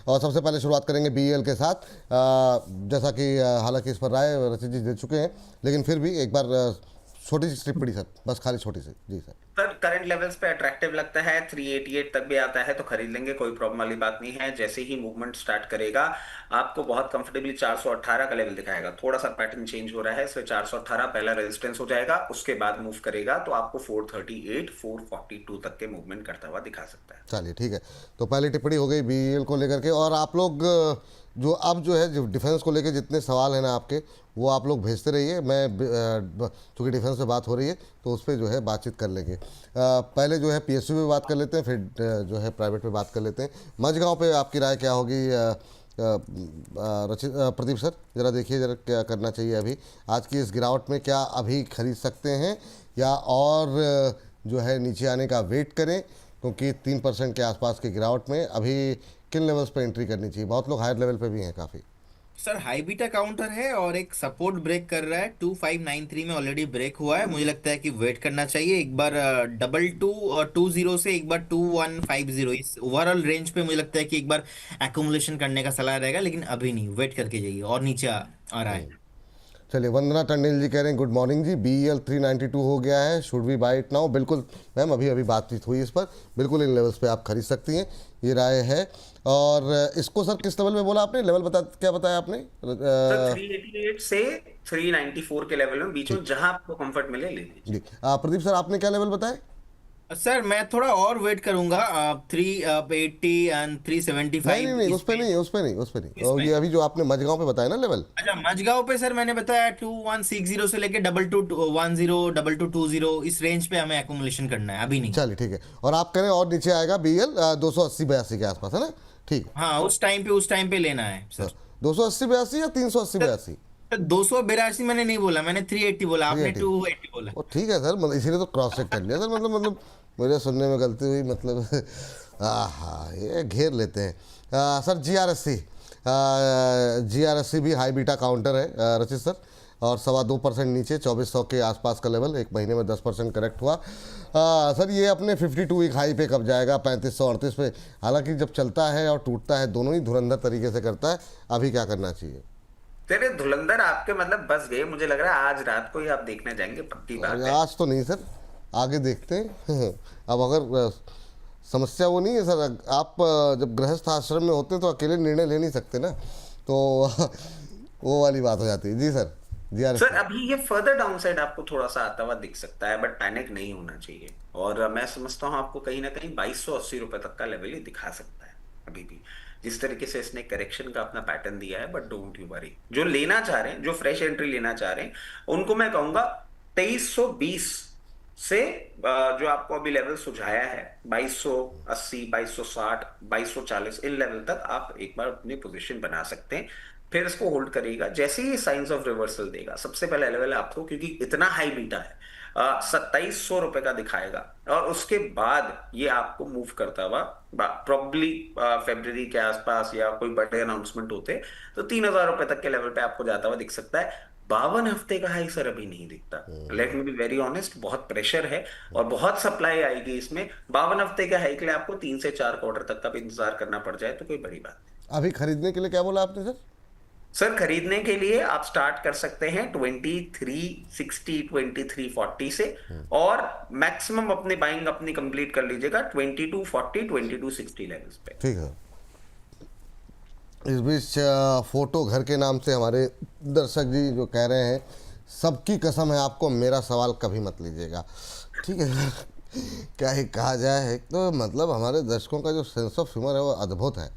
और सबसे पहले शुरुआत करेंगे बीईएल के साथ। जैसा कि हालांकि इस पर राय रचित जी दे चुके हैं, लेकिन फिर भी एक बार छोटी सी टिप्पणी सर, बस खाली छोटी सी। जी सर। सर करंट लेवल्स पे अट्रैक्टिव लगता है, 388 तक भी आता है तो खरीद लेंगे, कोई प्रॉब्लम वाली बात नहीं है। जैसे ही मूवमेंट स्टार्ट करेगा आपको बहुत कंफर्टेबली 418 का लेवल दिखाएगा। थोड़ा सा पैटर्न चेंज हो रहा है, इसमें 418 पहला रेजिस्टेंस हो जाएगा, उसके बाद मूव करेगा तो आपको 438 442 तक के मूवमेंट करता हुआ दिखा सकता है। चलिए ठीक है, तो पहली टिप्पणी हो गई बीईएल को लेकर के। और आप लोग जो अब जो है, जो डिफेंस को लेकर जितने सवाल हैं ना आपके, वो आप लोग भेजते रहिए। मैं चूँकि डिफेंस पे बात हो रही है तो उस पर जो है बातचीत कर लेंगे। पहले जो है पीएसयू पे बात कर लेते हैं, फिर जो है प्राइवेट पे बात कर लेते हैं। मझगांव पे आपकी राय क्या होगी? प्रदीप सर जरा देखिए, जरा क्या करना चाहिए अभी आज की इस गिरावट में? क्या अभी खरीद सकते हैं या और जो है नीचे आने का वेट करें? क्योंकि 3% के आसपास की गिरावट में अभी किन लेवल्स पे एंट्री करनी चाहिए? बहुत लोग हायर लेवल पे भी हैं काफ़ी। सर हाई बीटा काउंटर है और एक सपोर्ट ब्रेक कर रहा है, 2593 में ऑलरेडी ब्रेक हुआ है। मुझे लगता है कि वेट करना चाहिए एक बार 2220 से एक बार 2150, इस ओवरऑल रेंज पे मुझे लगता है कि एक बार एक्यूमुलेशन करने का सलाह रहेगा, लेकिन अभी नहीं, वेट करके जाइए। और नीचे आ रहा है। चलिए, वंदना टंडेल जी कह रहे हैं गुड मॉर्निंग जी, बीईएल 392 हो गया है, should we buy it now? बिल्कुल मैम, अभी अभी बातचीत हुई इस पर, बिल्कुल इन लेवल्स पे आप खरीद सकती हैं, ये राय है। और इसको सर किस लेवल में बोला आपने? लेवल बता, क्या बताया आपने? सर 388 से 394 के लेवल में बीच ठीक। में जहां आपको कंफर्ट मिले ले लीजिए। जी प्रदीप सर, आपने क्या लेवल बताया? सर मैं थोड़ा और वेट करूंगा, 380 एंड नहीं नहीं 375 नहीं, उस पे इसमें। नहीं, उस पे नहीं, उस पे नहीं। और इसमें ये अभी जो आपने मझगांव पे बताया ना लेवल। अच्छा, मझगांव पे सर मैंने बताया 2160 से लेके 2210 2220, इस रेंज पे हमें एकुमुलेशन करना है, अभी नहीं। चलिए ठीक है, और आप करें और नीचे आएगा बीईएल 280-82 के आसपास, है ना? ठीक है हाँ, उस टाइम पे लेना है सर। सर। 280-82 या 380-82? सर 282 मैंने नहीं बोला, मैंने 380 बोला, आपने 380? 280 बोला। वो ठीक है सर, मतलब इसीलिए तो क्रॉस चेक कर लिया सर, मतलब मेरे सुनने में गलती हुई, मतलब हाँ ये घेर लेते हैं। सर जीआरएससी भी हाई बीटा काउंटर है रचित सर, और 2.25% नीचे 2400 के आसपास का लेवल, एक महीने में 10% करेक्ट हुआ। सर ये अपने 52 वीक हाई पे कब जाएगा? 3538 पे। हालांकि जब चलता है और टूटता है दोनों ही धुरंधर तरीके से करता है, अभी क्या करना चाहिए? तेरे धुलंधर आपके मतलब बस गए, मुझे लग रहा है आज रात को ही आप देखने जाएंगे, पक्की बात अरे है। आज तो नहीं सर, आगे देखते हैं। अब अगर समस्या वो नहीं है सर, आप जब गृहस्थ आश्रम में होते हैं तो अकेले निर्णय ले नहीं सकते ना, तो वो वाली बात हो जाती है। जी सर, जी आर सर अभी ये फर्दर डाउनसाइड आपको थोड़ा सा आता हुआ दिख सकता है, बट पैनिक नहीं होना चाहिए। और मैं समझता हूँ आपको कहीं ना कहीं 2280 रुपए तक का लेवल ही दिखा सकता है अभी भी, जिस तरीके से इसने करेक्शन का अपना पैटर्न दिया है। बट डोंट यू वरी, जो लेना चाह रहे हैं, जो फ्रेश एंट्री लेना चाह रहे हैं, उनको मैं कहूंगा 2320 से जो आपको अभी लेवल सुझाया है 2280 2260 2240, इन लेवल तक आप एक बार अपनी पोजीशन बना सकते हैं। फिर इसको होल्ड करिएगा, जैसे ही साइंस ऑफ रिवर्सल देगा, सबसे पहला लेवल आपको, क्योंकि इतना हाई बीटा है, 2700 रुपए का दिखाएगा, और उसके बाद ये आपको मूव करता हुआ प्रॉब्ली फेब्रुवरी के आसपास या कोई बड़े अनाउंसमेंट होते तो 3000 रुपए तक के लेवल पे आपको जाता हुआ दिख सकता है। 52 हफ्ते का हाई सर अभी नहीं दिखता, let me be very honest, बहुत प्रेशर है और बहुत सप्लाई आएगी इसमें। 52 हफ्ते के हाई के लिए आपको 3 से 4 क्वार्टर तक का भी इंतजार करना पड़ जाए तो कोई बड़ी बात नहीं। अभी खरीदने के लिए क्या बोला आपने सर? सर खरीदने के लिए आप स्टार्ट कर सकते हैं 2360 2340 से, और मैक्सिमम अपनी बाइंग अपनी कंप्लीट कर लीजिएगा 2240 2260 लेवल्स पे। ठीक है। इस बीच फोटो घर के नाम से हमारे दर्शक जी जो कह रहे हैं, सबकी कसम है आपको मेरा सवाल कभी मत लीजिएगा। ठीक है क्या ही कहा जाए, एक तो मतलब हमारे दर्शकों का जो सेंस ऑफ ह्यूमर है वो अद्भुत है।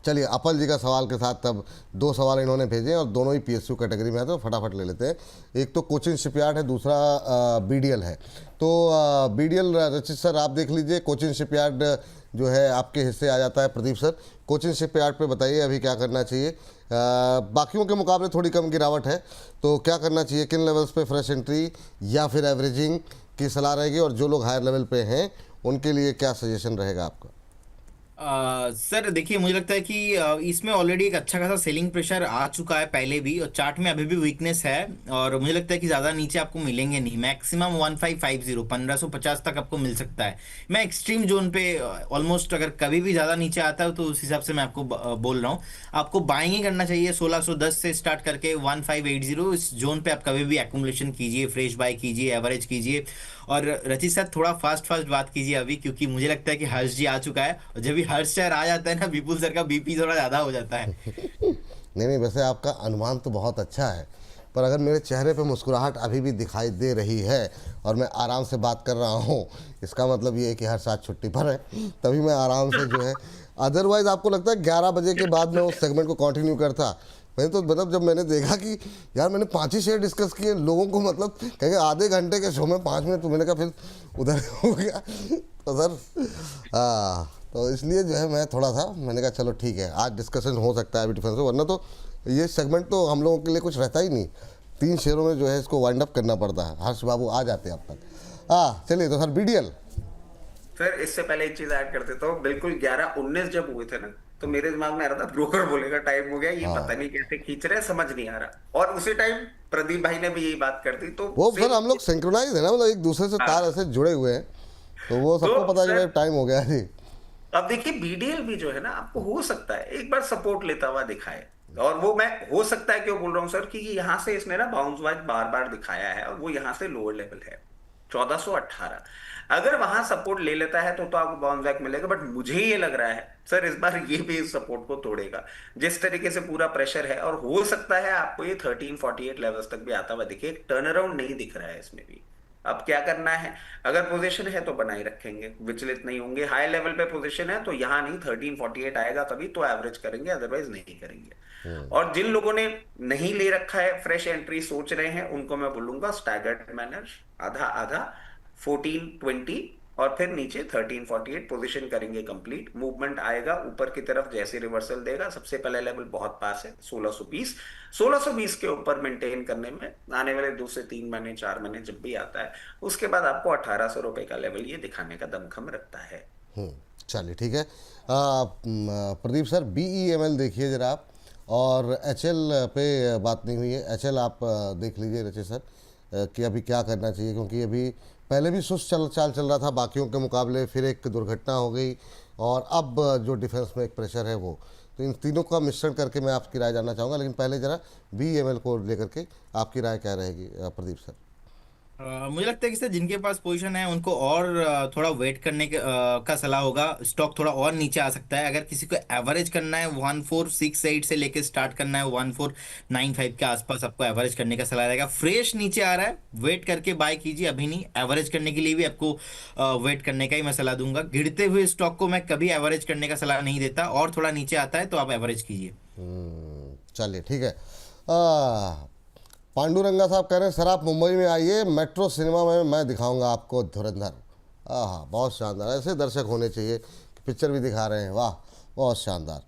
चलिए, अपल जी का सवाल के साथ तब 2 सवाल इन्होंने भेजे और दोनों ही पीएसयू कैटेगरी में है, तो फटाफट ले लेते हैं। एक तो कोचिन शिपयार्ड है, दूसरा बीडीएल है। तो बीडीएल रचित सर आप देख लीजिए, कोचिन शिपयार्ड जो है आपके हिस्से आ जाता है। प्रदीप सर, कोचिन शिपयार्ड पे बताइए अभी क्या करना चाहिए? बाकियों के मुकाबले थोड़ी कम गिरावट है, तो क्या करना चाहिए? किन लेवल्स पे फ्रेश एंट्री या फिर एवरेजिंग की सलाह रहेगी? और जो लोग हायर लेवल पे हैं उनके लिए क्या सजेशन रहेगा आपका? सर देखिए, मुझे लगता है कि इसमें ऑलरेडी एक अच्छा खासा सेलिंग प्रेशर आ चुका है पहले भी, और चार्ट में अभी भी वीकनेस है। और मुझे लगता है कि ज़्यादा नीचे आपको मिलेंगे नहीं, मैक्सिमम 1550 1550 तक आपको मिल सकता है। मैं एक्सट्रीम जोन पे ऑलमोस्ट, अगर कभी भी ज़्यादा नीचे आता है तो उस हिसाब से मैं आपको बोल रहा हूँ, आपको बाइंग ही करना चाहिए। 1610 से स्टार्ट करके 1580, इस जोन पे आप कभी भी एक्यूमुलेशन कीजिए, फ्रेश बाय कीजिए, एवरेज कीजिए। और रचित सर, थोड़ा फास्ट फास्ट बात कीजिए अभी, क्योंकि मुझे लगता है कि हर्ष जी आ चुका है, और जब भी हर्ष सर आ जाता है ना, विपुल सर का बीपी थोड़ा ज्यादा हो जाता है। नहीं नहीं, वैसे आपका अनुमान तो बहुत अच्छा है, पर अगर मेरे चेहरे पे मुस्कुराहट अभी भी दिखाई दे रही है और मैं आराम से बात कर रहा हूँ, इसका मतलब ये है कि हर साथ छुट्टी पर है, तभी मैं आराम से जो है। अदरवाइज़ आपको लगता है 11 बजे के बाद मैं उस सेगमेंट को कंटिन्यू करता? मैंने तो मतलब जब मैंने देखा कि यार मैंने 5 ही शेयर डिस्कस किए लोगों को, मतलब कहेंगे आधे घंटे के शो में 5 मिनट, तो मैंने कहा फिर उधर हो गया। तो सर तो इसलिए जो है मैं थोड़ा सा, मैंने कहा चलो ठीक है, आज डिस्कशन हो सकता है अभी डिफेंस में, वरना तो ये सेगमेंट तो हम लोगों के लिए कुछ रहता ही नहीं। 3 शेयरों में जो है इसको वाइंड अप करना पड़ता है। हर्ष बाबू आ जाते हैं अब तक। चलिए तो सर बीडीएल। सर इससे पहले एक चीज ऐड कर देता हूँ, बिल्कुल 11-19 जब हुए थे ना, तो मेरे दिमाग में आ रहा था ब्रोकर बोलेगा टाइम हो गया, ये पता नहीं कैसे खींच रहे हैं, समझ नहीं आ रहा। और उसी टाइम प्रदीप भाई ने भी यही बात कर दी, तो वो सर फिर हम लोग सिंक्रोनाइज है ना, मतलब एक दूसरे से तार हाँ। ऐसे जुड़े हुए हैं, तो वो सबको तो पता सर चला टाइम हो गया जी। अब देखिए, बीडीएल भी जो है ना, आपको हो सकता है एक बार सपोर्ट लेता हुआ दिखाए। और वो मैं हो सकता है क्यों बोल रहा हूँ सर, कि यहां से इसने ना बाउंस बैक बार बार दिखाया है, और वो यहां से लोअर लेवल है 1418। अगर वहां सपोर्ट ले लेता है तो आपको बाउंस बैक मिलेगा, बट मुझे ये लग रहा है सर इस बार ये भी इस सपोर्ट को तोड़ेगा, जिस तरीके से पूरा प्रेशर है। और हो सकता है आपको ये 1348 लेवल्स तक भी आता हुआ दिखे, एक टर्न अराउंड नहीं दिख रहा है इसमें भी। अब क्या करना है, अगर पोजीशन है तो बनाए रखेंगे, विचलित नहीं होंगे। हाई लेवल पे पोजीशन है तो यहां नहीं, 1348 आएगा तभी तो एवरेज करेंगे, अदरवाइज नहीं करेंगे। और जिन लोगों ने नहीं ले रखा है, फ्रेश एंट्री सोच रहे हैं, उनको मैं बोलूंगा स्टैगर्ड मैनर, आधा आधा 1420, और फिर नीचे 1348 पोजीशन करेंगे कंप्लीट। मूवमेंट आएगा ऊपर की तरफ, जैसे रिवर्सल देगा, सबसे पहले लेवल बहुत पास है 1620। 1620 के ऊपर मेंटेन करने में आने वाले 2 से 3 महीने, 4 महीने जब भी आता है, उसके बाद आपको 1800 रुपए का लेवल ये दिखाने का दमखम रखता है। चलिए ठीक है। प्रदीप सर BEML देखिए जरा आप, और HL पे बात नहीं हुई है। HL आप देख लीजिए रचित सर, कि अभी क्या करना चाहिए, क्योंकि अभी पहले भी सुस्त चाल चल रहा था बाकियों के मुकाबले, फिर एक दुर्घटना हो गई, और अब जो डिफेंस में एक प्रेशर है वो, तो इन तीनों का मिश्रण करके मैं आपकी राय जानना चाहूँगा। लेकिन पहले ज़रा BEML को लेकर के आपकी राय क्या रहेगी प्रदीप सर? मुझे लगता है कि सर, जिनके पास पोजीशन है उनको और थोड़ा वेट करने का सलाह होगा। स्टॉक थोड़ा और नीचे आ सकता है। अगर किसी को एवरेज करना है 1468 से लेके स्टार्ट करना है 1495 के आसपास, आपको एवरेज करने का सलाह रहेगा। फ्रेश नीचे आ रहा है, वेट करके बाय कीजिए, अभी नहीं। एवरेज करने के लिए भी आपको वेट करने का ही मैं सलाह दूंगा। गिरते हुए स्टॉक को मैं कभी एवरेज करने का सलाह नहीं देता, और थोड़ा नीचे आता है तो आप एवरेज कीजिए। चलिए ठीक है। पांडुरंगा साहब कह रहे हैं सर आप मुंबई में आइए, मेट्रो सिनेमा में मैं दिखाऊंगा आपको धुरंधर। हाँ, बहुत शानदार, ऐसे दर्शक होने चाहिए। पिक्चर भी दिखा रहे हैं, वाह बहुत शानदार।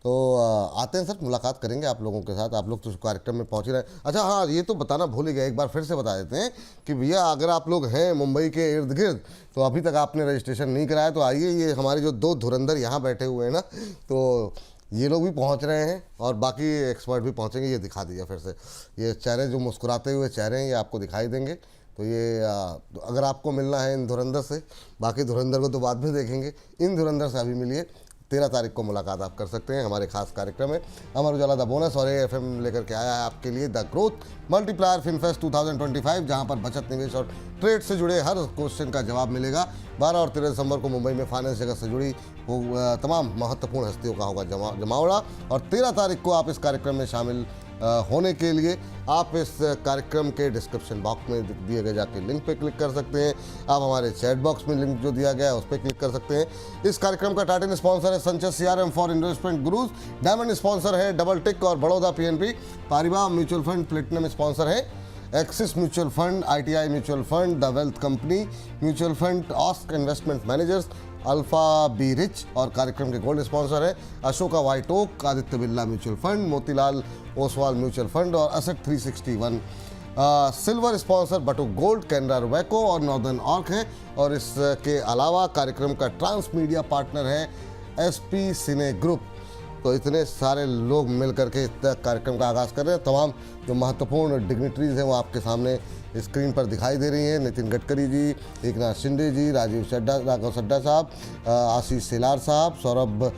तो आते हैं सर, मुलाकात करेंगे आप लोगों के साथ। आप लोग तो कार्यक्रम में पहुंच ही रहे हैं। अच्छा हाँ, ये तो बताना भूल ही गया, एक बार फिर से बता देते हैं कि भैया अगर आप लोग हैं मुंबई के इर्द गिर्द, तो अभी तक आपने रजिस्ट्रेशन नहीं कराया तो आइए। ये हमारे जो 2 धुरंधर यहाँ बैठे हुए हैं ना, तो ये लोग भी पहुंच रहे हैं और बाकी एक्सपर्ट भी पहुंचेंगे। ये दिखा दीजिए फिर से, ये चेहरे जो मुस्कुराते हुए चेहरे हैं ये आपको दिखाई देंगे। तो ये अगर आपको मिलना है इन धुरंधर से, बाकी धुरंधर को तो बाद में देखेंगे, इन धुरंधर से अभी मिलिए। 13 तारीख को मुलाकात आप कर सकते हैं हमारे खास कार्यक्रम में। अमर उजाला द बोनस और AFM लेकर के आया है आपके लिए द ग्रोथ मल्टीप्लायर फिनफेस्ट 2025, जहां पर बचत, निवेश और ट्रेड से जुड़े हर क्वेश्चन का जवाब मिलेगा। 12 और 13 दिसंबर को मुंबई में फाइनेंस जगत से जुड़ी तमाम महत्वपूर्ण हस्तियों का होगा जमावड़ा। और 13 तारीख को आप इस कार्यक्रम में शामिल होने के लिए आप इस कार्यक्रम के डिस्क्रिप्शन बॉक्स में दिए गए जाके लिंक पे क्लिक कर सकते हैं। आप हमारे चैट बॉक्स में लिंक जो दिया गया है उस पर क्लिक कर सकते हैं। इस कार्यक्रम का टाइटल स्पॉन्सर है Sanchay CRM for investment gurus, diamond sponsor है डबल टिक और Baroda PNP, Paribas mutual fund platinum sponsor है Axis mutual fund, ITI mutual fund, the wealth company mutual fund, ASK investment managers, Alpha B rich, और कार्यक्रम के gold sponsor है Ashoka White Oak, Aditya Birla mutual fund, Motilal Oswal mutual fund और asset 361। Silver sponsor Batuk gold, Canara Robeco और Northern Arc है। और इसके अलावा कार्यक्रम का ट्रांस मीडिया पार्टनर है SP सिने ग्रुप। तो इतने सारे लोग मिल करके इस कार्यक्रम का आगाज़ कर रहे हैं। तमाम जो महत्वपूर्ण डिग्निटरीज हैं वो आपके सामने स्क्रीन पर दिखाई दे रही हैं। नितिन गडकरी जी, एकनाथ शिंदे जी, राघव सड्डा साहब, आशीष सेलार साहब, सौरभ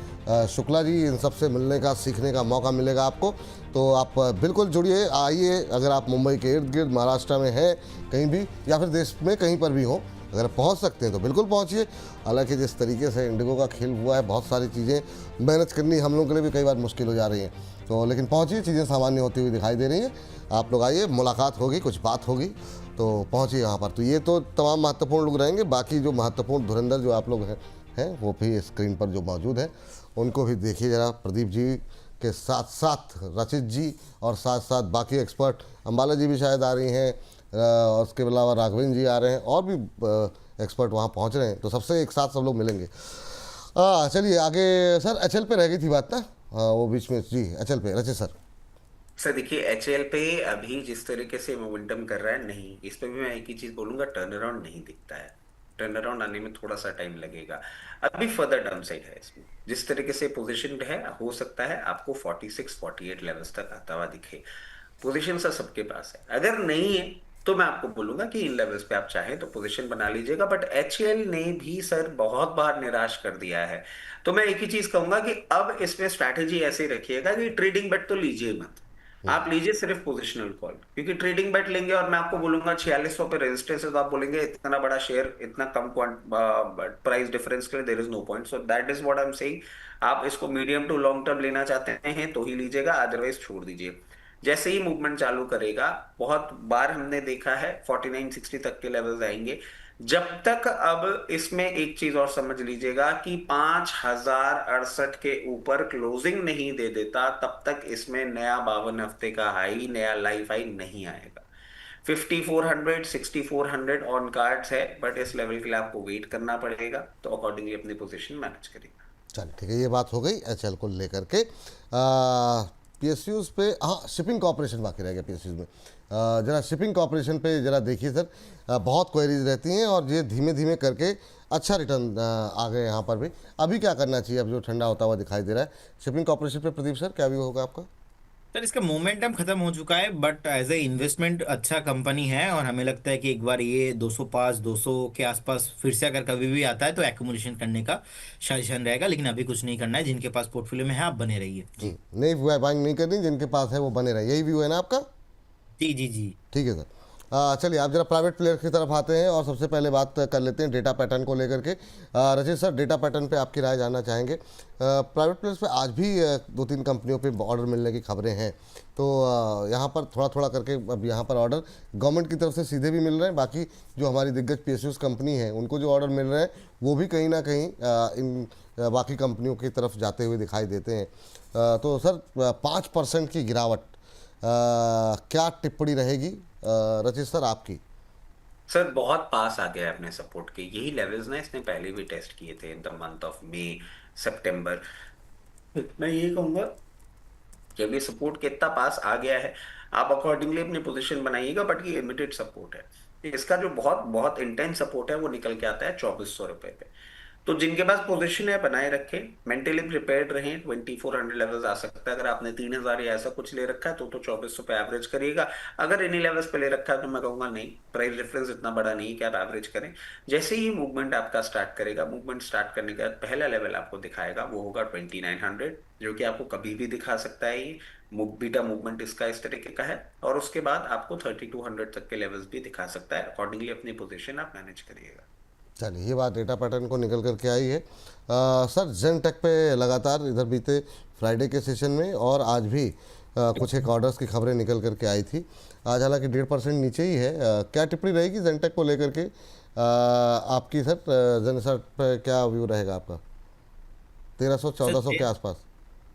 शुक्ला जी, इन सब से मिलने का, सीखने का मौका मिलेगा आपको। तो आप बिल्कुल जुड़िए, आइए। अगर आप मुंबई के इर्द गिर्द महाराष्ट्र में हैं कहीं भी, या फिर देश में कहीं पर भी हो, अगर पहुंच सकते हैं तो बिल्कुल पहुंचिए। हालांकि जिस तरीके से इंडिगो का खेल हुआ है, बहुत सारी चीज़ें मैनेज करनी हम लोगों के लिए भी कई बार मुश्किल हो जा रही हैं। तो लेकिन पहुंचिए, चीज़ें सामान्य होती हुई दिखाई दे रही हैं। आप लोग आइए, मुलाकात होगी, कुछ बात होगी, तो पहुंचिए यहाँ पर। तो ये तो तमाम महत्वपूर्ण लोग रहेंगे। बाकी जो महत्वपूर्ण धुरंधर जो आप लोग हैं वो भी स्क्रीन पर जो मौजूद हैं उनको भी देखिए ज़रा। प्रदीप जी के साथ साथ रचित जी और साथ साथ बाकी एक्सपर्ट, अंबाला जी भी शायद आ रही हैं, और उसके अलावा राघवेंद्र जी आ रहे हैं, और भी एक्सपर्ट वहाँ पहुँच रहे हैं। तो सबसे एक साथ सब लोग मिलेंगे। चलिए आगे सर, HL पे रह गई थी बात ना, वो बीच में जी, HL पे रचित सर। सर देखिए, HL पे अभी जिस तरीके से मोमेंटम कर रहा है, नहीं, इस पे भी मैं एक ही चीज बोलूंगा, टर्न अराउंड नहीं दिखता है। टर्न अराउंड आने में थोड़ा सा टाइम लगेगा। अभी फर्दर डाउन साइड है इसमें। जिस तरीके से पोजीशन है, हो सकता है आपको 46-48 लेवल्स तक आता हुआ दिखे। पोजीशन सर सबके पास है। अगर नहीं है तो मैं आपको बोलूंगा कि इन लेवल्स पे आप चाहें तो पोजीशन बना लीजिएगा। बट HL ने भी सर बहुत बार निराश कर दिया है। तो मैं एक ही चीज कहूंगा कि अब इसमें स्ट्रैटेजी ऐसे ही रखिएगा कि ट्रेडिंग बेट तो लीजिए मत। आप लीजिए सिर्फ पोजिशनल कॉल, क्योंकि ट्रेडिंग बेट लेंगे और मैं आपको बोलूंगा 4600 पे रेजिस्टेंस है, तो आप बोलेंगे इतना बड़ा शेयर, इतना कम प्राइस डिफरेंस के लिए there is no point. So that is what I am saying. आप इसको मीडियम टू लॉन्ग टर्म लेना चाहते हैं तो ही लीजिएगा, अदरवाइज छोड़ दीजिए। जैसे ही मूवमेंट चालू करेगा, बहुत बार हमने देखा है 4960 तक के लेवल्स आएंगे। जब तक, अब इसमें एक चीज और समझ लीजिएगा कि 5068 के ऊपर क्लोजिंग नहीं दे देता, तब तक इसमें नया 52 हफ्ते का हाई, नया लाइफ हाई नहीं आएगा। 5400 6400 ऑन कार्ड्स है, बट इस लेवल के लिए आपको वेट करना पड़ेगा। तो अकॉर्डिंगली अपनी पोजीशन मैनेज करिएगा। चल ठीक है, ये बात हो गई HL को लेकर के। PSUs पे, हाँ, शिपिंग कॉर्पोरेशन बाकी रह गया PSUs में। ज़रा शिपिंग कॉर्पोरेशन पे ज़रा देखिए सर, बहुत क्वेरीज रहती हैं और ये धीमे धीमे करके अच्छा रिटर्न आ गए यहाँ पर भी। अभी क्या करना चाहिए, अब जो ठंडा होता हुआ दिखाई दे रहा है शिपिंग कॉर्पोरेशन पे, प्रदीप सर क्या व्यू होगा आपका? सर इसका मोमेंटम खत्म हो चुका है, बट एज ए इन्वेस्टमेंट अच्छा कंपनी है, और हमें लगता है कि एक बार ये 205 200 के आसपास फिर से अगर कभी भी आता है तो एक्यूमुलेशन करने का सजेशन रहेगा। लेकिन अभी कुछ नहीं करना है। जिनके पास पोर्टफोलियो में है आप बने रहिए जी। नहीं, बाइंग नहीं करनी, जिनके पास है वो बने रहे, यही व्यू है ना आपका? जी जी जी। ठीक है सर। चलिए आप जरा प्राइवेट प्लेयर की तरफ आते हैं और सबसे पहले बात कर लेते हैं डेटा पैटर्न को लेकर के। रचित सर, डेटा पैटर्न पे आपकी राय जानना चाहेंगे। प्राइवेट प्लेयर्स पे आज भी 2-3 कंपनियों पे ऑर्डर मिलने की खबरें हैं। तो यहाँ पर थोड़ा थोड़ा करके अब यहाँ पर ऑर्डर गवर्नमेंट की तरफ से सीधे भी मिल रहे हैं। बाकी जो हमारी दिग्गज PSUs कंपनी है उनको जो ऑर्डर मिल रहे हैं वो भी कहीं ना कहीं इन बाकी कंपनियों की तरफ जाते हुए दिखाई देते हैं। तो सर 5% की गिरावट, क्या टिप्पणी रहेगी रचित सर आपकी? सर बहुत पास आ गया है अपने सपोर्ट के। यही लेवल्स ना इसने पहले भी टेस्ट किए थे in the month of May सितंबर। मैं ये कहूंगा कि अभी सपोर्ट के इतना पास आ गया है, आप अकॉर्डिंगली अपनी पोजीशन बनाइएगा। बट ये लिमिटेड सपोर्ट है। इसका जो बहुत बहुत इंटेंस सपोर्ट है वो निकल के आता है 2400 रुपए पे। तो जिनके पास पोजीशन है बनाए रखें, मेंटली प्रिपेयर्ड रहें। 2400 लेवल्स आ सकता है। अगर आपने 3000 या ऐसा कुछ ले रखा है तो 2400 पे एवरेज करिएगा। अगर इन्हीं लेवल्स पे ले रखा है तो मैं कहूंगा नहीं, प्राइस डिफरेंस इतना बड़ा नहीं कि आप एवरेज करें। जैसे ही मूवमेंट आपका स्टार्ट करेगा, मूवमेंट स्टार्ट करने के बाद पहला लेवल आपको दिखाएगा वो होगा 2900, जो कि आपको कभी भी दिखा सकता है। ये बीटा मूवमेंट इसका इस तरीके का है। और उसके बाद आपको 3200 तक के लेवल्स भी दिखा सकता है। अकॉर्डिंगली अपनी पोजीशन आप मैनेज करिएगा। चलिए, ये बात डेटा पैटर्न को निकल करके आई है। सर जेनटेक पे लगातार इधर बीते फ्राइडे के सेशन में और आज भी कुछ एक ऑर्डर्स की खबरें निकल करके आई थी। आज हालांकि 1.5% नीचे ही है। क्या टिप्पणी रहेगी जेनटेक को लेकर के आपकी सर? जेनसर पे क्या व्यू रहेगा आपका? 1300-1400 के आसपास।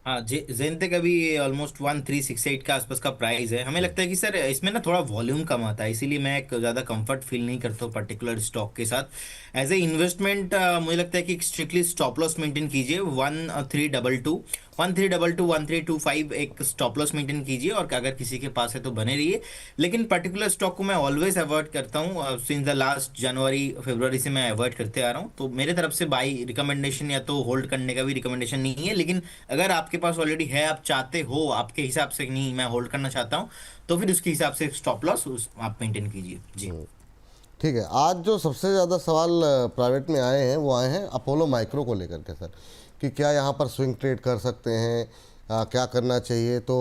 हाँ, जेनटेक अभी ऑलमोस्ट 1368 के आसपास का प्राइस है। हमें लगता है कि सर इसमें ना थोड़ा वॉल्यूम कम आता है, इसीलिए मैं एक ज़्यादा कंफर्ट फील नहीं करता हूँ पर्टिकुलर स्टॉक के साथ। एज ए इन्वेस्टमेंट मुझे लगता है कि स्ट्रिक्टली स्टॉप लॉस मेंटेन कीजिए 1322 1322 1325 एक स्टॉप लॉस मेंटेन कीजिए, और अगर किसी के पास है तो बने रहिए। लेकिन पर्टिकुलर स्टॉक को मैं ऑलवेज अवॉइड करता हूँ, सिंस द लास्ट जनवरी फरवरी से मैं अवॉइड करते आ रहा हूँ। तो मेरे तरफ से बाई रिकमेंडेशन या तो होल्ड करने का भी रिकमेंडेशन नहीं है, लेकिन अगर आपके पास ऑलरेडी है, आप चाहते हो आपके हिसाब से नहीं मैं होल्ड करना चाहता हूँ, तो फिर उसके हिसाब से स्टॉप लॉस आप मेंटेन कीजिए जी। ठीक है। आज जो सबसे ज़्यादा सवाल प्राइवेट में आए हैं वो आए हैं अपोलो माइक्रो को लेकर के सर, कि क्या यहाँ पर स्विंग ट्रेड कर सकते हैं, क्या करना चाहिए। तो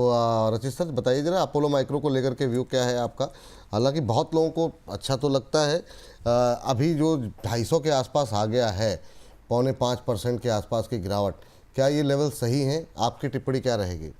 रचित सर बताइए ज़रा अपोलो माइक्रो को लेकर के व्यू क्या है आपका। हालांकि बहुत लोगों को अच्छा तो लगता है, अभी जो 250 के आसपास आ गया है, 4.25% के आसपास की गिरावट, क्या ये लेवल सही हैं? आपकी टिप्पणी क्या रहेगी?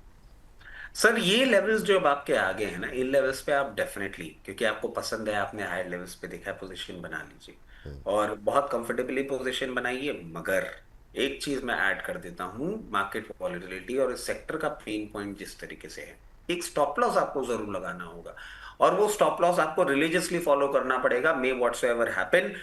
सर ये लेवल्स जो अब आपके आगे हैं ना, इन लेवल्स पे आप डेफिनेटली, क्योंकि आपको पसंद है, आपने हायर लेवल्स पे देखा है, पोजीशन बना लीजिए और बहुत कंफर्टेबली पोजीशन बनाइए। मगर एक चीज मैं ऐड कर देता हूँ, मार्केट वॉलेटिलिटी और इस सेक्टर का पेन पॉइंट जिस तरीके से है, एक स्टॉप लॉस आपको जरूर लगाना होगा, और वो स्टॉप लॉस आपको रिलीजियसली फॉलो करना पड़ेगा। मे व्हाट्सएवर हैपन,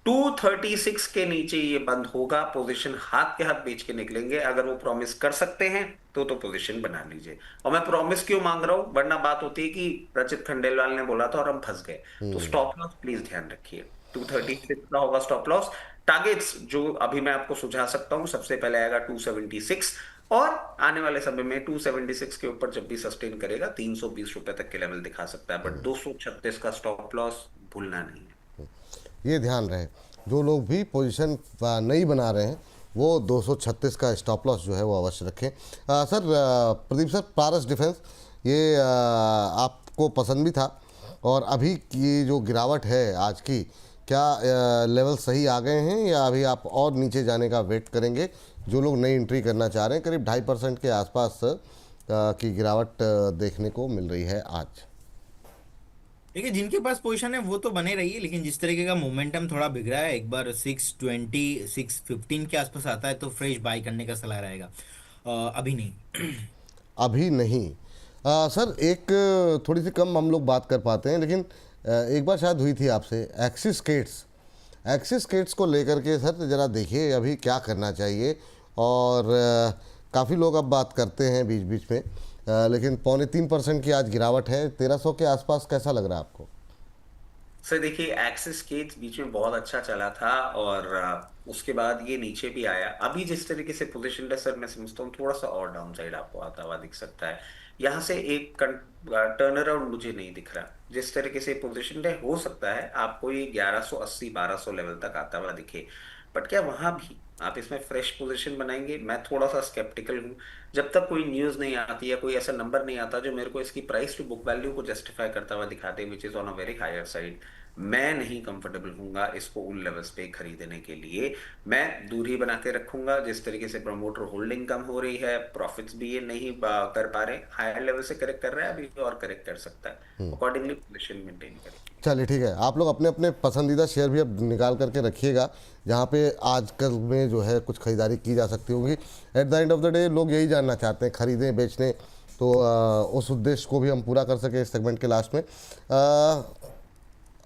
236 के नीचे ये बंद होगा, पोजीशन हाथ के हाथ बेच के निकलेंगे। अगर वो प्रॉमिस कर सकते हैं तो पोजीशन बना लीजिए। और मैं प्रॉमिस क्यों मांग रहा हूं, वरना बात होती है कि रचित खंडेलवाल ने बोला था और हम फंस गए। तो स्टॉप लॉस प्लीज ध्यान रखिए, 236 का होगा स्टॉप लॉस। टारगेट्स जो अभी मैं आपको सुझा सकता हूं, सबसे पहले आएगा 276, और आने वाले समय में 276 के ऊपर जब भी सस्टेन करेगा 320 रुपए तक के लेवल दिखा सकता है, बट 236 का स्टॉप लॉस भूलना नहीं है। ये ध्यान रहे, जो लोग भी पोजीशन नहीं बना रहे हैं वो 236 का स्टॉप लॉस जो है वो अवश्य रखें। सर प्रदीप सर, पारस डिफेंस ये आपको पसंद भी था, और अभी की जो गिरावट है आज की, क्या लेवल सही आ गए हैं या अभी आप और नीचे जाने का वेट करेंगे? जो लोग नई एंट्री करना चाह रहे हैं, करीब 2.5% के आसपास की गिरावट देखने को मिल रही है आज। देखिए, जिनके पास पोजीशन है वो तो बने रही है, लेकिन जिस तरीके का मोमेंटम थोड़ा बिगड़ा है, एक बार 620 615 के आसपास आता है तो फ्रेश बाई करने का सलाह रहेगा, अभी नहीं। अभी नहीं। सर एक थोड़ी सी कम हम लोग बात कर पाते हैं, लेकिन एक बार शायद हुई थी आपसे एक्सिस केट्स को लेकर के सर ज़रा देखिए अभी क्या करना चाहिए। और काफ़ी लोग अब बात करते हैं बीच बीच में, लेकिन 3.25% की आज गिरावट है, 1300 के आसपास। कैसा लग रहा है आपको? सर देखिए, एक्सिस केस बीच में बहुत अच्छा चला था, और उसके बाद ये नीचे भी आया। अभी जिस तरीके से पोजीशन है सर, मैं समझता हूँ थोड़ा सा और डाउन साइड आपको आता हुआ दिख सकता है। यहाँ से एक टर्न अराउंड मुझे नहीं दिख रहा। जिस तरीके से पोजीशन है, हो सकता है आपको ये 1180 1200 लेवल तक आता हुआ दिखे, बट क्या वहां भी आप इसमें फ्रेश पोजीशन बनाएंगे? मैं थोड़ा सा स्केप्टिकल हूँ। जब तक कोई न्यूज नहीं आती या कोई ऐसा नंबर नहीं आता जो मेरे को इसकी प्राइस टू बुक वैल्यू को जस्टिफाई करता हुआ दिखाते, which is on a very higher side, मैं नहीं कंफर्टेबल हूंगा इसको उन लेवल्स पे खरीदने के लिए। मैं दूरी बना के रखूंगा। जिस तरीके से प्रमोटर होल्डिंग कम हो रही है, प्रॉफिट्स भी ये नहीं कर पा रहे, हायर लेवल से करेक्ट कर रहा है, अभी और करेक्ट कर सकता है, अकॉर्डिंगली पोजीशन मेंटेन करेंगे। चलिए ठीक है, आप लोग अपने अपने पसंदीदा शेयर भी अब निकाल करके रखिएगा, जहाँ पे आजकल में जो है कुछ खरीदारी की जा सकती होगी। At the end of the day लोग यही जानना चाहते हैं, खरीदें बेचने, तो उस उद्देश्य को भी हम पूरा कर सके इस सेगमेंट के लास्ट में।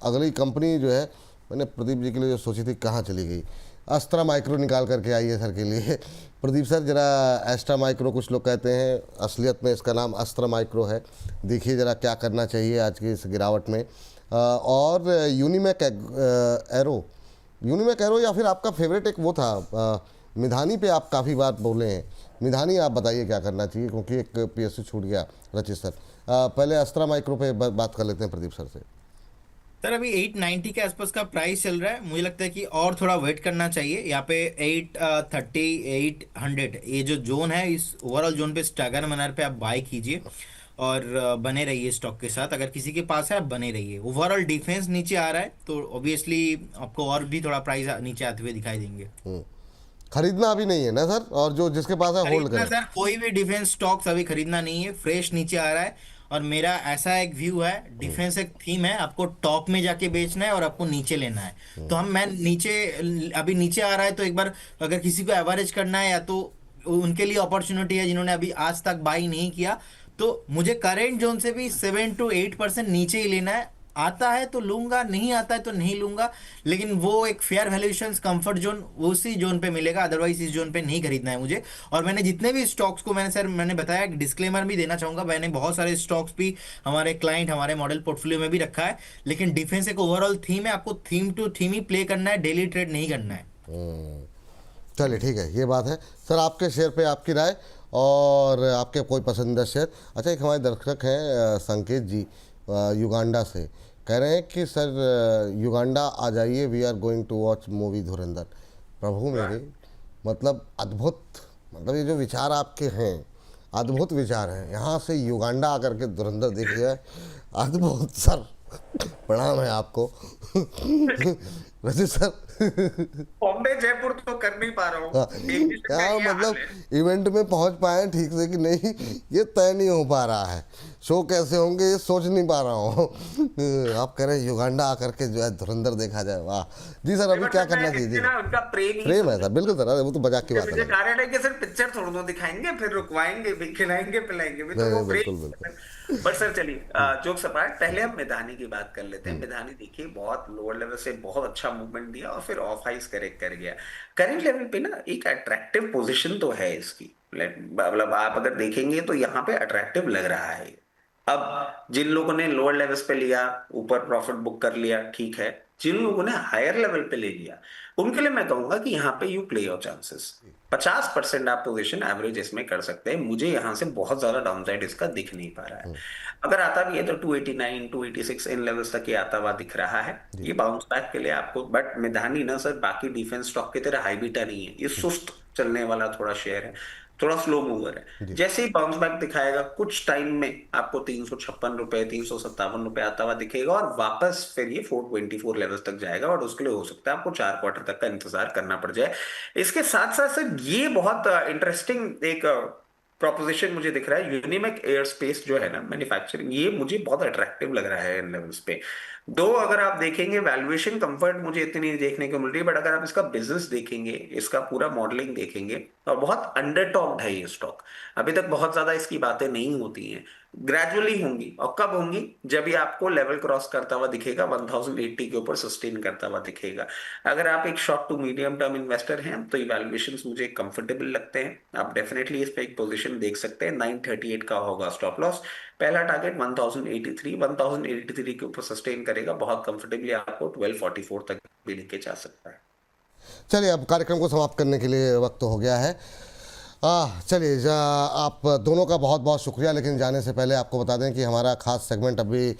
अगली कंपनी जो है मैंने प्रदीप जी के लिए जो सोची थी कहाँ चली गई? अस्त्रा माइक्रो निकाल करके आई है सर के लिए। प्रदीप सर जरा एस्ट्रा माइक्रो, कुछ लोग कहते हैं असलियत में इसका नाम अस्त्रा माइक्रो है, देखिए ज़रा क्या करना चाहिए आज की इस गिरावट में। और यूनिमैक एरो या फिर आपका फेवरेट एक वो था मिधानी पे आप काफ़ी बार बोले हैं, मिधानी आप बताइए क्या करना चाहिए, क्योंकि एक पीएसयू छूट गया रचित सर। पहले अस्त्रा माइक्रो पे बात कर लेते हैं प्रदीप सर से। सर अभी 890 के आसपास का प्राइस चल रहा है, मुझे लगता है कि और थोड़ा वेट करना चाहिए। यहाँ पे 830 800 ये जो जोन है, इस ओवरऑल जोन पे स्टैगर मनर पे आप बाय कीजिए और बने रहिए स्टॉक के साथ। अगर किसी के पास है आप बने रहिए। ओवरऑल डिफेंस नीचे आ रहा है तो ऑब्वियसली आपको और भी थोड़ा प्राइस नीचे आते हुए दिखाई देंगे। खरीदना अभी नहीं है ना सर, और जो जिसके पास है होल्ड खरीदना करें। सर कोई भी डिफेंस स्टॉक्स अभी खरीदना नहीं है, फ्रेश नीचे आ रहा है। और मेरा ऐसा एक व्यू है, डिफेंस एक थीम है, आपको टॉप में जाके बेचना है और आपको नीचे लेना है। तो मैं नीचे, अभी नीचे आ रहा है तो एक बार अगर किसी को एवरेज करना है, या तो उनके लिए अपॉर्चुनिटी है जिन्होंने अभी आज तक बाई नहीं किया, तो मुझे करेंट जोन से भी 7 to 8% नीचे ही लेना है। आता है तो लूंगा, नहीं आता है तो नहीं लूंगा, लेकिन वो एक फेयर वैल्यूएशन कंफर्ट जोन उसी जोन पे मिलेगा, अदरवाइज इस जोन पे नहीं खरीदना है मुझे। और मैंने जितने भी स्टॉक्स को मैंने सर मैंने बताया, एक डिस्क्लेमर भी देना चाहूंगा, मैंने बहुत सारे स्टॉक्स भी हमारे क्लाइंट हमारे मॉडल पोर्टफोलियो में भी रखा है, लेकिन डिफेंस एक ओवरऑल थीम है, आपको थीम टू थीम ही प्ले करना है, डेली ट्रेड नहीं करना है। चलिए ठीक है, ये बात है। सर आपके शेयर पे आपकी राय और आपके कोई पसंदीदा शेयर। अच्छा, एक हमारे दर्शक हैं संकेत जी युगांडा से, कह रहे हैं कि सर युगांडा आ जाइए, we are going to watch movie Dhurandhar. प्रभु मेरे, मतलब अद्भुत, मतलब ये जो विचार आपके हैं अद्भुत विचार हैं। यहाँ से युगांडा आकर के धुरंधर देख जाए, अद्भुत सर, प्रणाम है आपको। वैसे सर बॉम्बे जयपुर तो कर नहीं पा रहा हाँ, हूँ, एविएशन का क्या ये हाल मतलब है। इवेंट में पहुंच पाए ठीक से कि नहीं, ये तय नहीं हो पा रहा है। शो कैसे होंगे ये सोच नहीं पा रहा हूँ। आप कह रहे हैं युगांडा आकर के जो है धुरंधर देखा जाए, वाह जी सर। अभी बट क्या सर करना मैं चाहिए इससे जी? ना उनका प्रेम ही प्रेम है समझ, सर, बिल्कुल सर, अरे वो तो मजाक की के बात पीछे है। कारण है कि सर पिक्चर थोड़ा दो दिखाएंगे, फिर रुकवाएंगे भी, खिलाएंगे पिलाएंगे भी, तो नहीं वो नहीं, बिल्कुल बिल्कुल। प्रेम। बट सर चलिए, जोक सपाट, पहले हम मिधानी की बात कर लेते हैं। मिधानी देखिए बहुत लोअर लेवल से बहुत अच्छा मूवमेंट दिया और फिर ऑफ हाइस करेक्ट कर गया। करंट लेवल पे ना एक अट्रैक्टिव पोजीशन तो है इसकी, मतलब आप अगर देखेंगे तो यहाँ पे अट्रैक्टिव लग रहा है। अब जिन लोगों ने लोअर लेवल्स पे लिया, ऊपर प्रॉफिट बुक कर लिया, ठीक है। जिन लोगों ने हायर लेवल पे ले लिया, उनके लिए मैं कहूंगा कि यहाँ पे यू प्ले योर चांसेस। 50% आप पोजीशन एवरेज इसमें कर सकते हैं। मुझे यहाँ से बहुत ज्यादा डाउनसाइड इसका दिख नहीं पा रहा है। अगर आता भी है तो 289 286 इन लेवल्स तक ये आता हुआ दिख रहा है। जी ये बाउंस बैक के लिए आपको, बट मिधानी ना सर बाकी डिफेंस स्टॉक की तरह हाई बीटा नहीं है, ये सुस्त चलने वाला थोड़ा शेयर है, थोड़ा स्लो मूवर है। जी। जैसे ही बाउंस बैक दिखाएगा कुछ टाइम में आपको 356 रुपए 357 रुपए आता हुआ दिखेगा और वापस फिर ये 424 लेवल्स तक जाएगा, और उसके लिए हो सकता है आपको 4 क्वार्टर तक का इंतजार करना पड़ जाए। इसके साथ साथ सर ये बहुत इंटरेस्टिंग एक प्रोपोजिशन मुझे दिख रहा है, यूनिमेक एयर स्पेस जो है ना मैन्युफैक्चरिंग, ये मुझे बहुत अट्रैक्टिव लग रहा है इन लेवल्स पे। दो अगर आप देखेंगे वैल्यूएशन कंफर्ट मुझे इतनी नहीं देखने को मिल रही, बट अगर आप इसका बिजनेस देखेंगे, इसका पूरा मॉडलिंग देखेंगे, और बहुत अंडरटॉप्ड है ये स्टॉक। अभी तक बहुत ज्यादा इसकी बातें नहीं होती हैं, ग्रेजुअली होंगी। और कब होंगी? जब ये आपको लेवल क्रॉस करता हुआ दिखेगा, 1080 के ऊपर सस्टेन करता हुआ दिखेगा। अगर आप एक short to medium term investor हैं तो इवैल्यूएशन मुझे कंफर्टेबल लगते हैं, आप डेफिनेटली इस पे एक पोजीशन देख सकते हैं। 938 का होगा स्टॉप लॉस, पहला टारगेट 1083, 1083 के ऊपर सस्टेन करेगा बहुत कंफर्टेबली, आपको 1244 तक भी लेके जा सकता है। चलिए, अब कार्यक्रम को समाप्त करने के लिए वक्त हो गया है। चलिए आप दोनों का बहुत बहुत शुक्रिया, लेकिन जाने से पहले आपको बता दें कि हमारा खास सेगमेंट अभी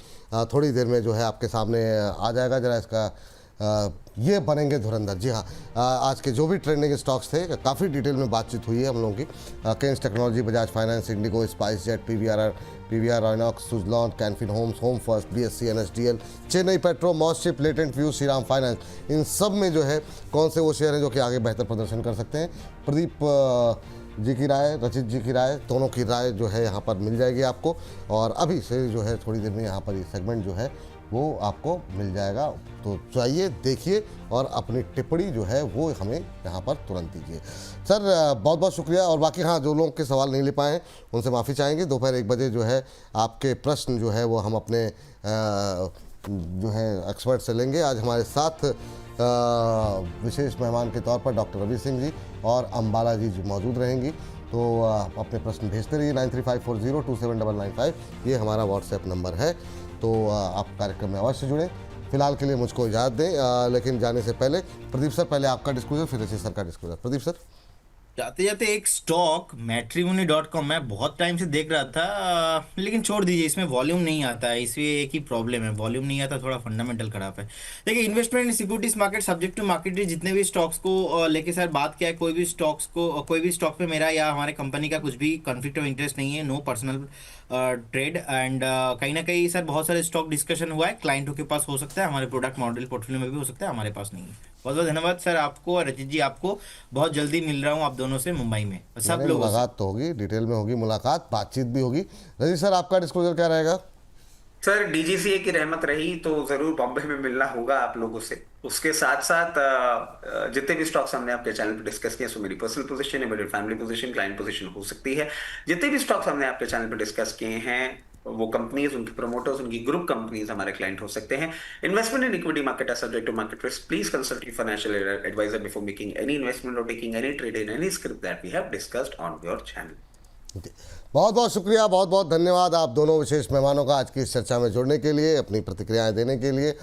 थोड़ी देर में जो है आपके सामने आ जाएगा। जरा इसका ये बनेंगे धुरंधर। जी हाँ, आज के जो भी ट्रेंडिंग स्टॉक्स थे काफ़ी डिटेल में बातचीत हुई है हम लोगों की। Kaynes technology, Bajaj finance, IndiGo, SpiceJet, PVR INOX, Suzlon, Canfin homes, Home First, BSC, NSDL, Chennai petro, MosChip, Latent View, Shriram finance, इन सब में जो है कौन से वो शेयर हैं जो कि आगे बेहतर प्रदर्शन कर सकते हैं। प्रदीप जी की राय, रचित जी की राय, दोनों की राय जो है यहाँ पर मिल जाएगी आपको। और अभी से जो है थोड़ी देर में यहाँ पर ये सेगमेंट जो है वो आपको मिल जाएगा। तो चाहिए देखिए और अपनी टिप्पणी जो है वो हमें यहाँ पर तुरंत दीजिए। सर बहुत बहुत शुक्रिया। और बाकी हाँ, जो लोगों के सवाल नहीं ले पाए हैं उनसे माफ़ी चाहेंगे। दोपहर 1 बजे जो है आपके प्रश्न जो है वो हम अपने जो है एक्सपर्ट से लेंगे। आज हमारे साथ विशेष मेहमान के तौर पर डॉक्टर रवि सिंह जी और अम्बाला जी मौजूद रहेंगी। तो अपने प्रश्न भेजते रहिए। 9354027995 ये हमारा व्हाट्सएप नंबर है। तो आप कार्यक्रम में अवश्य जुड़ें। फिलहाल के लिए मुझको इजाज़त दें, लेकिन जाने से पहले प्रदीप सर, पहले आपका डिस्क्लोजर फिर रचित सर का डिस्क्लोजर। प्रदीप सर। जाते जाते एक स्टॉक मैट्रिमोनी.com मैं बहुत टाइम से देख रहा था, लेकिन छोड़ दीजिए, इसमें वॉल्यूम नहीं आता है, इसमें एक ही प्रॉब्लम है, वॉल्यूम नहीं आता, थोड़ा फंडामेंटल खराब है। देखिए, investment in securities market subject to market, जितने भी स्टॉक्स को लेके सर बात किया है, कोई भी स्टॉक्स को कोई भी स्टॉक पे मेरा या हमारे कंपनी का कुछ भी कॉन्फ्लिक्ट ऑफ इंटरेस्ट नहीं है, नो पर्सनल ट्रेड। एंड कहीं ना कहीं सर बहुत सारे स्टॉक डिस्कशन हुआ है, क्लाइंटों के पास हो सकता है, हमारे प्रोडक्ट मॉडल पोर्टफोलियो में भी हो सकता है, हमारे पास नहीं है। बहुत बहुत धन्यवाद सर आपको और रचित जी आपको। बहुत जल्दी मिल रहा हूँ आप दोनों से मुंबई में, सब नहीं, लोगों से। मुलाकात तो होगी, डिटेल में होगी मुलाकात, बातचीत भी होगी। रजी सर, आपका डिस्क्लोजर क्या रहेगा? सर डीजीसीए की रहमत रही तो जरूर बॉम्बे में मिलना होगा आप लोगों से। उसके साथ साथ जितने भी स्टॉक्स हमने आपके चैनल पर डिस्कस किए, सो मेरी पर्सनल पोजीशन है, मेरी फैमिली पोजीशन, क्लाइंट पोजीशन हो सकती है। जितने भी स्टॉक्स हमने आपके चैनल पर डिस्कस किए हैं वो कंपनीज, उनके प्रोमोटर्स, उनकी ग्रुप कंपनीज हमारे क्लाइंट हो सकते हैं। Investment in equity market are subject to market risk. Please consult your financial advisor before making any investment और taking any trade in any script that we have discussed on your channel. बहुत बहुत शुक्रिया, बहुत बहुत धन्यवाद आप दोनों विशेष मेहमानों का आज की इस चर्चा में जुड़ने के लिए, अपनी प्रतिक्रियाएं देने के लिए।